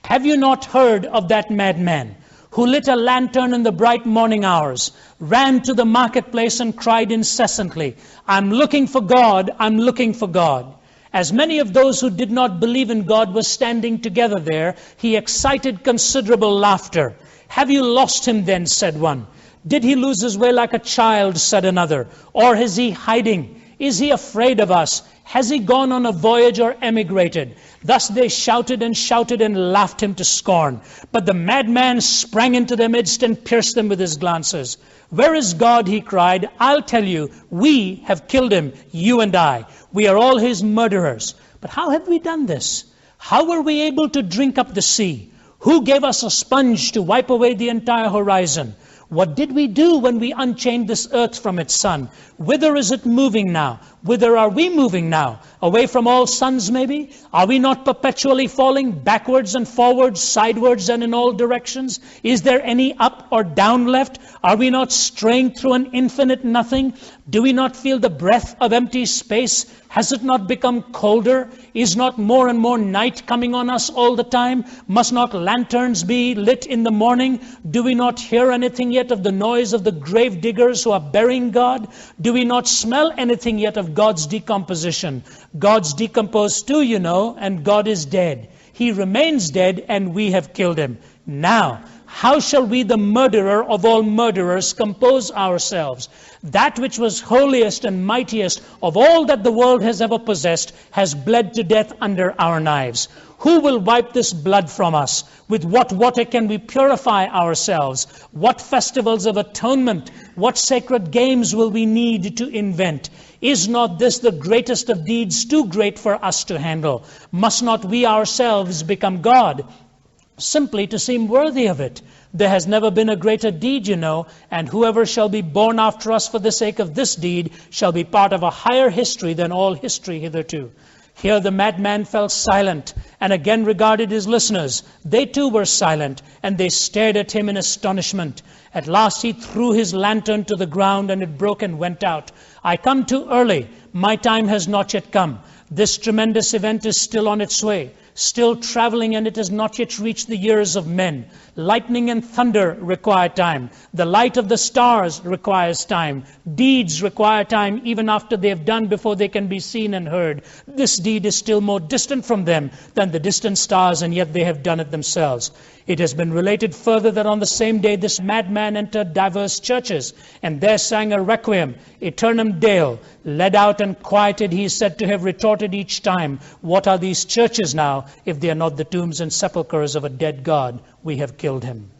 Have you not heard of that madman who lit a lantern in the bright morning hours, ran to the marketplace and cried incessantly, I'm looking for God, I'm looking for God. As many of those who did not believe in God were standing together there, he excited considerable laughter. Have you lost him then, said one. Did he lose his way like a child, said another. Or is he hiding? Is he afraid of us? Has he gone on a voyage or emigrated? Thus they shouted and laughed him to scorn. But the madman sprang into their midst and pierced them with his glances. Where is God, he cried. I'll tell you, we have killed him, you and I. We are all his murderers. But how have we done this? How were we able to drink up the sea? Who gave us a sponge to wipe away the entire horizon? What did we do when we unchained this earth from its sun? Whither is it moving now? Whither are we moving now? Away from all suns, maybe? Are we not perpetually falling backwards and forwards, sidewards and in all directions? Is there any up or down left? Are we not straying through an infinite nothing? Do we not feel the breath of empty space? Has it not become colder? Is not more and more night coming on us all the time? Must not lanterns be lit in the morning? Do we not hear anything yet of the noise of the grave diggers who are burying God? Do we not smell anything yet of God's decomposition? God's decomposed too, you know, and God is dead. He remains dead and we have killed him. Now, how shall we, the murderer of all murderers, compose ourselves? That which was holiest and mightiest of all that the world has ever possessed has bled to death under our knives. Who will wipe this blood from us? With what water can we purify ourselves? What festivals of atonement, what sacred games will we need to invent? Is not this the greatest of deeds, too great for us to handle? Must not we ourselves become God, simply to seem worthy of it? There has never been a greater deed, you know, and whoever shall be born after us for the sake of this deed shall be part of a higher history than all history hitherto. Here the madman fell silent and again regarded his listeners. They too were silent, and they stared at him in astonishment. At last he threw his lantern to the ground, and it broke and went out. I come too early. My time has not yet come. This tremendous event is still on its way, still traveling, and it has not yet reached the ears of men. Lightning and thunder require time. The light of the stars requires time. Deeds require time even after they have done before they can be seen and heard. This deed is still more distant from them than the distant stars, and yet they have done it themselves. It has been related further that on the same day this madman entered diverse churches, and there sang a requiem, aeternam Deo. Led out and quieted, he is said to have retorted each time, what are these churches now, if they are not the tombs and sepulchres of a dead God? We have killed him.